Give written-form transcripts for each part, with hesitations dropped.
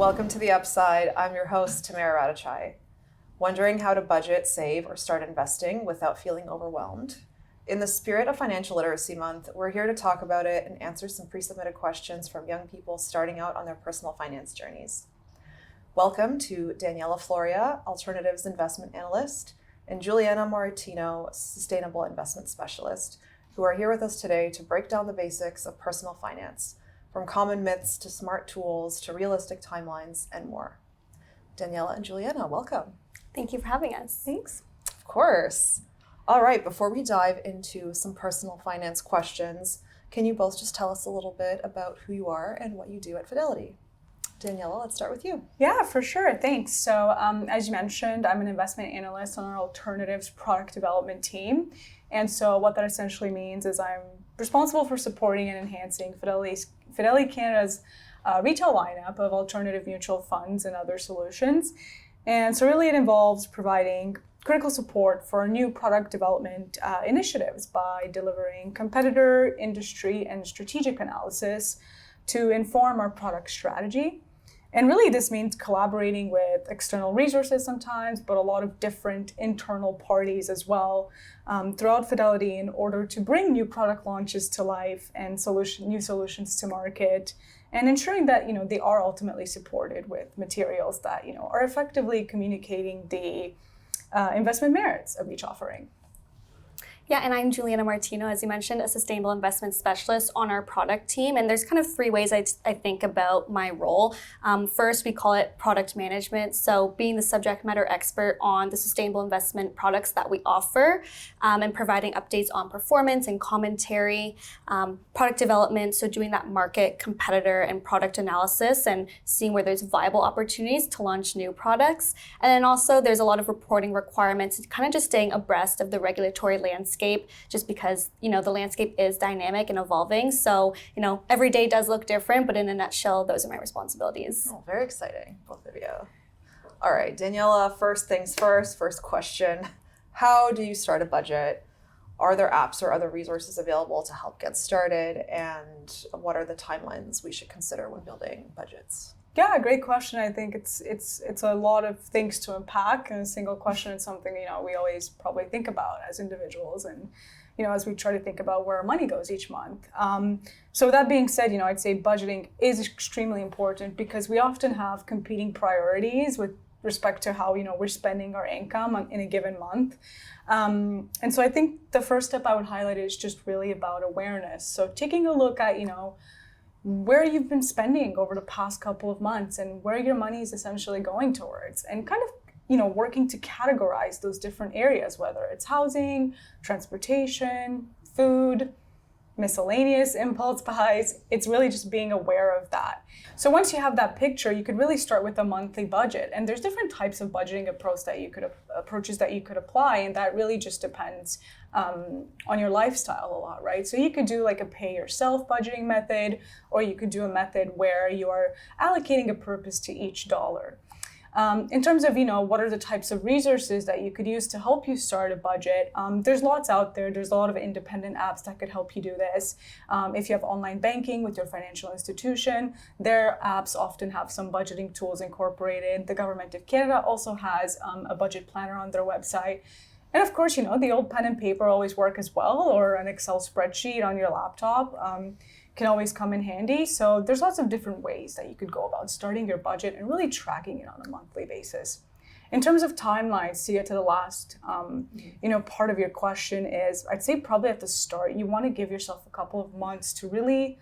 Welcome to The Upside. I'm your host, Tamara Radachai. Wondering how to budget, save, or start investing without feeling overwhelmed? In the spirit of Financial Literacy Month, we're here to talk about it and answer some pre-submitted questions from young people starting out on their personal finance journeys. Welcome to Daniela Florea, Alternatives Investment Analyst, and Julianna Martino, Sustainable Investment Specialist, who are here with us today to break down the basics of personal finance, from common myths to smart tools to realistic timelines and more. Daniela and Julianna, welcome. Thank you for having us. Thanks. Of course. All right, before we dive into some personal finance questions, can you both just tell us a little bit about who you are and what you do at Fidelity? Daniela, let's start with you. Yeah, for sure. Thanks. So as you mentioned, I'm an investment analyst on our alternatives product development team. And so what that essentially means is I'm responsible for supporting and enhancing Fidelity Canada's retail lineup of alternative mutual funds and other solutions. And so really it involves providing critical support for new product development initiatives by delivering competitor, industry, and strategic analysis to inform our product strategy. And really this means collaborating with external resources sometimes, but a lot of different internal parties as well throughout Fidelity in order to bring new product launches to life and new solutions to market, and ensuring that they are ultimately supported with materials that are effectively communicating the investment merits of each offering. Yeah, and I'm Julianna Martino, as you mentioned, a sustainable investment specialist on our product team. And there's kind of three ways I think about my role. First, we call it product management. So being the subject matter expert on the sustainable investment products that we offer and providing updates on performance and commentary, product development. So doing that market, competitor, and product analysis and seeing where there's viable opportunities to launch new products. And then also there's a lot of reporting requirements, kind of just staying abreast of the regulatory landscape, just because the landscape is dynamic and evolving. So every day does look different, but in a nutshell, those are my responsibilities. Oh, very exciting, both of you. All right, Daniela, first things first question. How do you start a budget? Are there apps or other resources available to help get started? And what are the timelines we should consider when building budgets? Yeah, great question. I think it's a lot of things to unpack, and a single question is something we always probably think about as individuals, and as we try to think about where our money goes each month. So with that being said, I'd say budgeting is extremely important because we often have competing priorities with respect to how we're spending our income in a given month. And so I think the first step I would highlight is just really about awareness. So taking a look at where you've been spending over the past couple of months and where your money is essentially going towards, and kind of working to categorize those different areas, whether it's housing, transportation, food, miscellaneous impulse buys. It's really just being aware of that. So once you have that picture, you could really start with a monthly budget, and there's different types of budgeting approaches that you could apply, and that really just depends on your lifestyle a lot, right? So you could do like a pay yourself budgeting method, or you could do a method where you are allocating a purpose to each dollar. In terms of, what are the types of resources that you could use to help you start a budget, there's lots out there. There's a lot of independent apps that could help you do this. If you have online banking with your financial institution, their apps often have some budgeting tools incorporated. The Government of Canada also has a budget planner on their website. And of course, the old pen and paper always work as well, or an Excel spreadsheet on your laptop can always come in handy. So there's lots of different ways that you could go about starting your budget and really tracking it on a monthly basis. In terms of timelines, to get to the last part of your question is, I'd say probably at the start, you want to give yourself a couple of months to really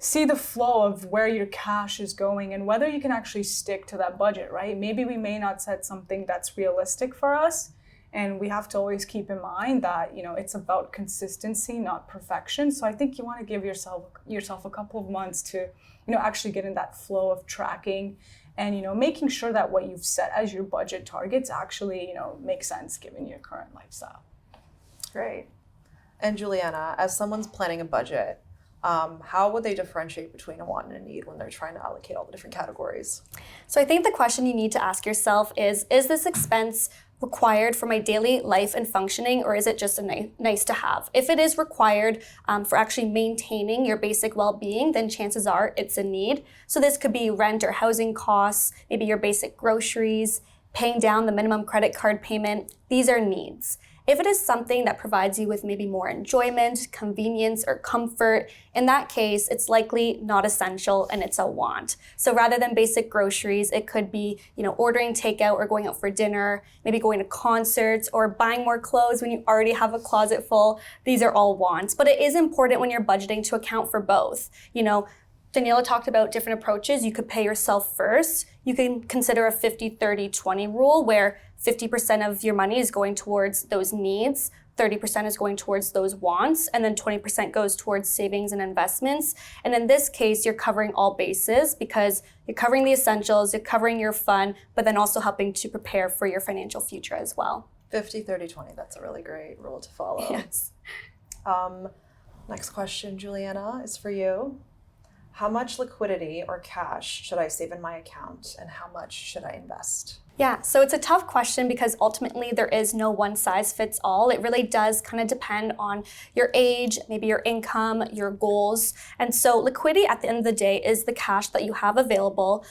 see the flow of where your cash is going and whether you can actually stick to that budget, right? Maybe we may not set something that's realistic for us. And we have to always keep in mind that, it's about consistency, not perfection. So I think you want to give yourself a couple of months to, actually get in that flow of tracking and, making sure that what you've set as your budget targets actually, make sense given your current lifestyle. Great. And Julianna, as someone's planning a budget, how would they differentiate between a want and a need when they're trying to allocate all the different categories? So I think the question you need to ask yourself is this expense required for my daily life and functioning, or is it just a nice to have? If it is required for actually maintaining your basic well-being, then chances are it's a need. So this could be rent or housing costs, maybe your basic groceries, paying down the minimum credit card payment. These are needs. If it is something that provides you with maybe more enjoyment, convenience, or comfort, in that case, it's likely not essential and it's a want. So rather than basic groceries, it could be, ordering takeout or going out for dinner, maybe going to concerts or buying more clothes when you already have a closet full. These are all wants, but it is important when you're budgeting to account for both. Daniela talked about different approaches. You could pay yourself first. You can consider a 50-30-20 rule where 50% of your money is going towards those needs, 30% is going towards those wants, and then 20% goes towards savings and investments. And in this case, you're covering all bases because you're covering the essentials, you're covering your fun, but then also helping to prepare for your financial future as well. 50-30-20, that's a really great rule to follow. Yes. Next question, Julianna, is for you. How much liquidity or cash should I save in my account, and how much should I invest? Yeah, so it's a tough question because ultimately there is no one size fits all. It really does kind of depend on your age, maybe your income, your goals. And so liquidity at the end of the day is the cash that you have available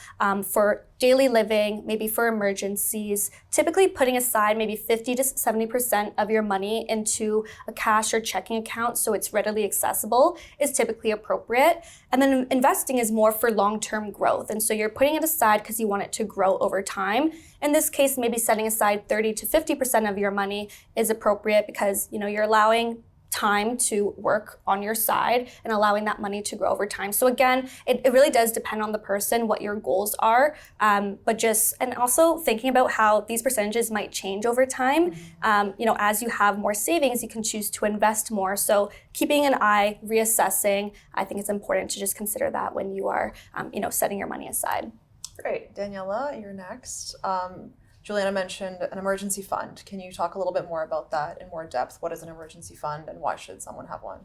for daily living, maybe for emergencies, typically putting aside maybe 50-70% of your money into a cash or checking account so it's readily accessible is typically appropriate. And then investing is more for long-term growth. And so you're putting it aside because you want it to grow over time. In this case, maybe setting aside 30-50% of your money is appropriate because you're allowing time to work on your side and allowing that money to grow over time. So again, it really does depend on the person, what your goals are, and also thinking about how these percentages might change over time. As you have more savings, you can choose to invest more. So keeping an eye, reassessing, I think it's important to just consider that when you are, setting your money aside. Great. Daniela, you're next. Julianna mentioned an emergency fund. Can you talk a little bit more about that in more depth? What is an emergency fund and why should someone have one?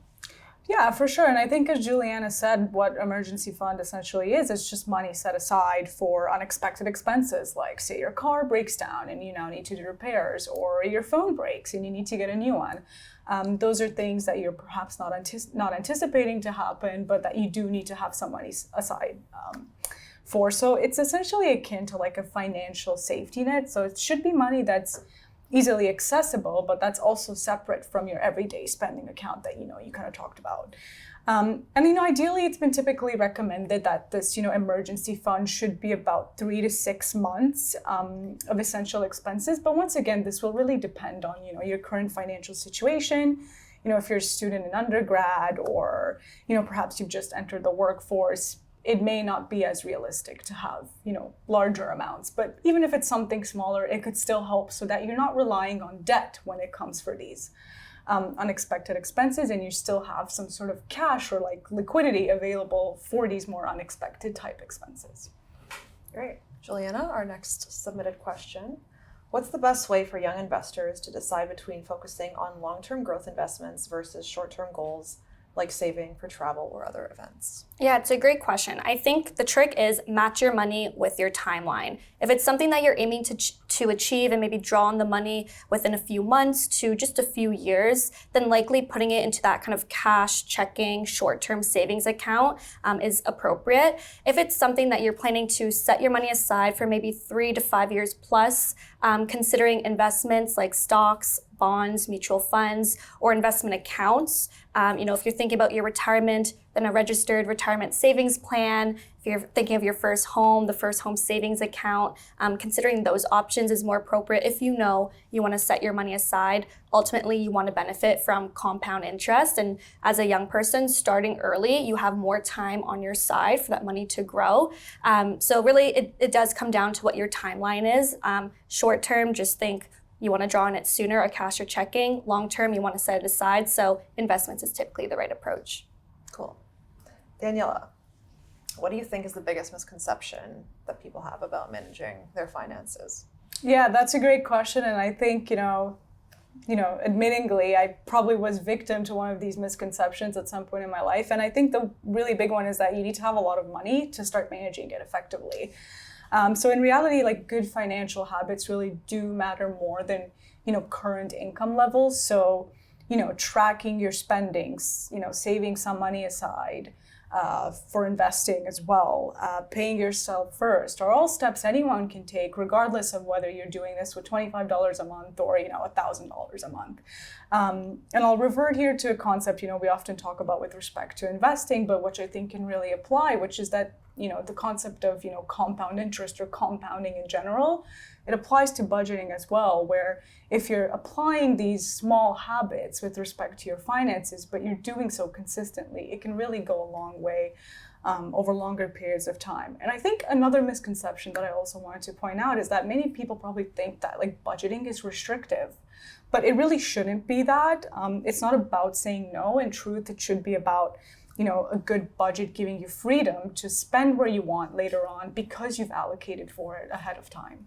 Yeah, for sure. And I think as Julianna said, what emergency fund essentially is, it's just money set aside for unexpected expenses, like say your car breaks down and you now need to do repairs, or your phone breaks and you need to get a new one. Those are things that you're perhaps not anticipating to happen, but that you do need to have some money aside for. So it's essentially akin to like a financial safety net. So it should be money that's easily accessible, but that's also separate from your everyday spending account that, you kind of talked about. Ideally, it's been typically recommended that this, emergency fund should be about 3 to 6 months of essential expenses. But once again, this will really depend on, your current financial situation. If you're a student in undergrad or, perhaps you've just entered the workforce, it may not be as realistic to have, larger amounts. But even if it's something smaller, it could still help so that you're not relying on debt when it comes for these unexpected expenses, and you still have some sort of cash or like liquidity available for these more unexpected type expenses. Great. Julianna, our next submitted question. What's the best way for young investors to decide between focusing on long-term growth investments versus short-term goals like saving for travel or other events? Yeah, it's a great question. I think the trick is match your money with your timeline. If it's something that you're aiming to achieve and maybe draw on the money within a few months to just a few years, then likely putting it into that kind of cash checking short-term savings account is appropriate. If it's something that you're planning to set your money aside for maybe 3 to 5 years plus, considering investments like stocks, bonds, mutual funds, or investment accounts. If you're thinking about your retirement, then a registered retirement savings plan. If you're thinking of your first home, the first home savings account, considering those options is more appropriate if you want to set your money aside. Ultimately, you want to benefit from compound interest. And as a young person, starting early, you have more time on your side for that money to grow. So really, it does come down to what your timeline is. Short term, just think you want to draw on it sooner, a cash or checking. Long term, you want to set it aside. So investments is typically the right approach. Cool. Daniela, what do you think is the biggest misconception that people have about managing their finances? Yeah, that's a great question. And I think, admittingly, I probably was victim to one of these misconceptions at some point in my life. And I think the really big one is that you need to have a lot of money to start managing it effectively. So in reality, like good financial habits really do matter more than, current income levels. So, tracking your spendings, saving some money aside, for investing as well, paying yourself first, are all steps anyone can take, regardless of whether you're doing this with $25 a month or $1,000 a month. And I'll revert here to a concept we often talk about with respect to investing, but which I think can really apply, which is that the concept of compound interest or compounding in general. It applies to budgeting as well, where if you're applying these small habits with respect to your finances, but you're doing so consistently, it can really go a long way over longer periods of time. And I think another misconception that I also wanted to point out is that many people probably think that budgeting is restrictive, but it really shouldn't be that. It's not about saying no. In truth, it should be about a good budget giving you freedom to spend where you want later on because you've allocated for it ahead of time.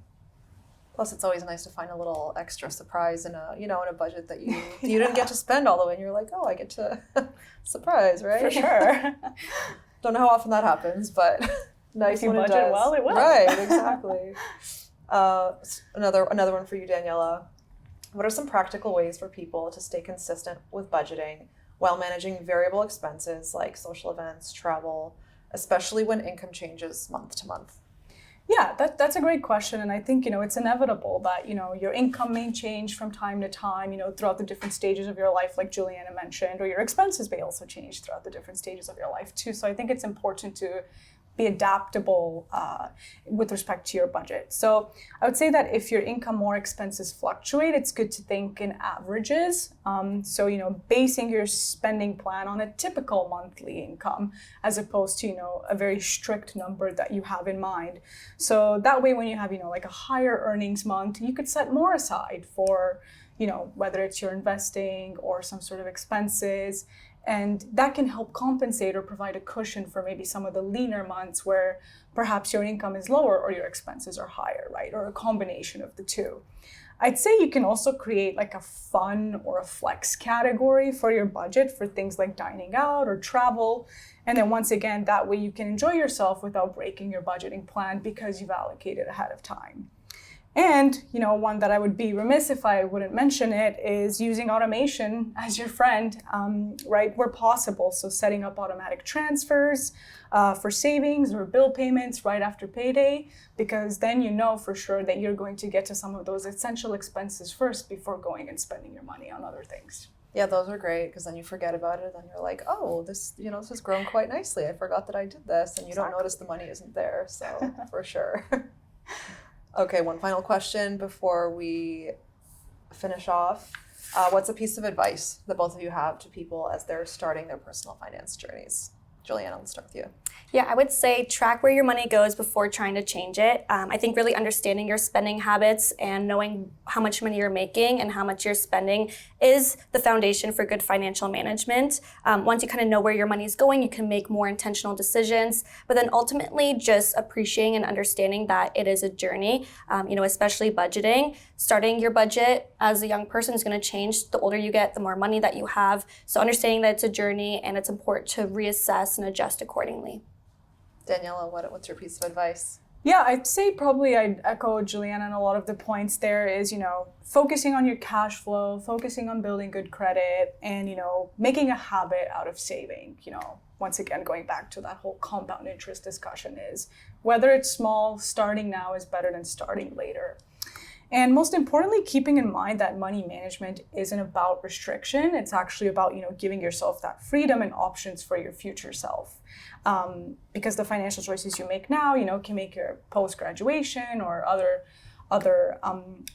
Plus, it's always nice to find a little extra surprise in a budget that you didn't get to spend all the way, and you're like, oh, I get to surprise, right? For sure. Don't know how often that happens, but nice if you when budget it does. well, it will. Right, exactly. Another one for you, Daniela. What are some practical ways for people to stay consistent with budgeting while managing variable expenses like social events, travel, especially when income changes month to month? Yeah, that's a great question. And I think, it's inevitable that, your income may change from time to time, throughout the different stages of your life, like Julianna mentioned, or your expenses may also change throughout the different stages of your life too. So I think it's important to be adaptable with respect to your budget. So I would say that if your income or expenses fluctuate, it's good to think in averages. So, basing your spending plan on a typical monthly income as opposed to, a very strict number that you have in mind. So that way, when you have, a higher earnings month, you could set more aside for, whether it's your investing or some sort of expenses. And that can help compensate or provide a cushion for maybe some of the leaner months where perhaps your income is lower or your expenses are higher, right? Or a combination of the two. I'd say you can also create a fun or a flex category for your budget for things like dining out or travel. And then once again, that way you can enjoy yourself without breaking your budgeting plan because you've allocated ahead of time. And, one that I would be remiss if I wouldn't mention it is using automation as your friend, right, where possible. So setting up automatic transfers for savings or bill payments right after payday, because then for sure that you're going to get to some of those essential expenses first before going and spending your money on other things. Yeah, those are great because then you forget about it and then you're like, oh, this has grown quite nicely. I forgot that I did this, and you don't notice the money isn't there. So for sure. Okay, one final question before we finish off. What's a piece of advice that both of you have to people as they're starting their personal finance journeys? Julianna, let's start with you. Yeah, I would say track where your money goes before trying to change it. I think really understanding your spending habits and knowing how much money you're making and how much you're spending is the foundation for good financial management. Once you kind of know where your money is going, you can make more intentional decisions. But then ultimately just appreciating and understanding that it is a journey, especially budgeting. Starting your budget as a young person is going to change. The older you get, the more money that you have. So understanding that it's a journey and it's important to reassess and adjust accordingly. Daniela, what's your piece of advice? Yeah, I'd say probably I'd echo Julianna on a lot of the points there is, focusing on your cash flow, focusing on building good credit, and, making a habit out of saving. Once again, going back to that whole compound interest discussion is whether it's small, starting now is better than starting later. And most importantly, keeping in mind that money management isn't about restriction. It's actually about, giving yourself that freedom and options for your future self. Because the financial choices you make now, can make your post-graduation or other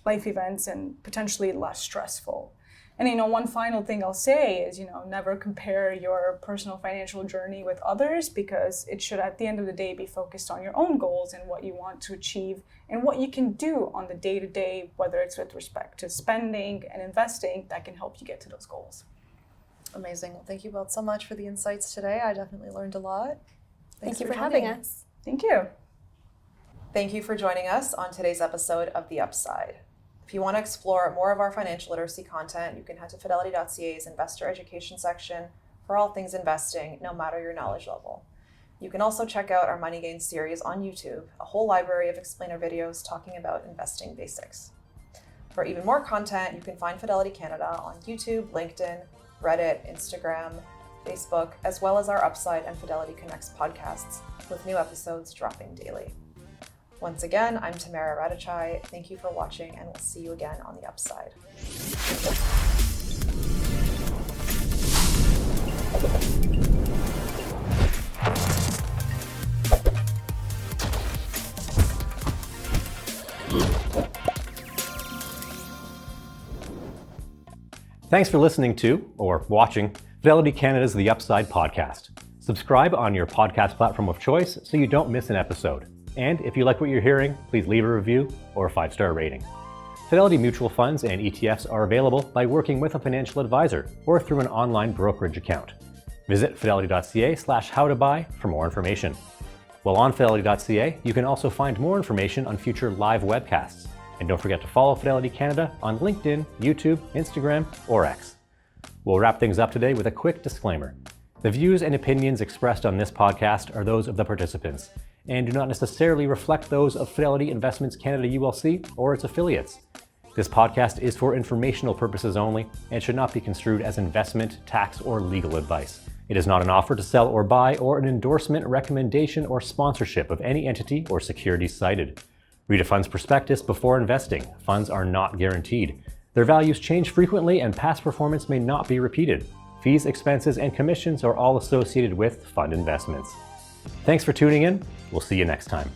life events and potentially less stressful. And, one final thing I'll say is, never compare your personal financial journey with others, because it should, at the end of the day, be focused on your own goals and what you want to achieve and what you can do on the day-to-day, whether it's with respect to spending and investing, that can help you get to those goals. Amazing. Well, thank you both so much for the insights today. I definitely learned a lot. Thank you for having us. Thank you. Thank you for joining us on today's episode of The Upside. If you want to explore more of our financial literacy content, you can head to fidelity.ca's investor education section for all things investing, no matter your knowledge level. You can also check out our Money Gains series on YouTube, a whole library of explainer videos talking about investing basics. For even more content, you can find Fidelity Canada on YouTube, LinkedIn, Reddit, Instagram, Facebook, as well as our Upside and Fidelity Connects podcasts, with new episodes dropping daily. Once again, I'm Tamara Radachai. Thank you for watching, and we'll see you again on the Upside. Thanks for listening to, or watching, Fidelity Canada's The Upside podcast. Subscribe on your podcast platform of choice so you don't miss an episode. And if you like what you're hearing, please leave a review or a 5-star rating. Fidelity mutual funds and ETFs are available by working with a financial advisor or through an online brokerage account. Visit fidelity.ca/howtobuy for more information. While on fidelity.ca, you can also find more information on future live webcasts. And don't forget to follow Fidelity Canada on LinkedIn, YouTube, Instagram, or X. We'll wrap things up today with a quick disclaimer. The views and opinions expressed on this podcast are those of the participants and do not necessarily reflect those of Fidelity Investments Canada ULC or its affiliates. This podcast is for informational purposes only and should not be construed as investment, tax, or legal advice. It is not an offer to sell or buy or an endorsement, recommendation, or sponsorship of any entity or securities cited. Read a fund's prospectus before investing. Funds are not guaranteed. Their values change frequently and past performance may not be repeated. Fees, expenses, and commissions are all associated with fund investments. Thanks for tuning in. We'll see you next time.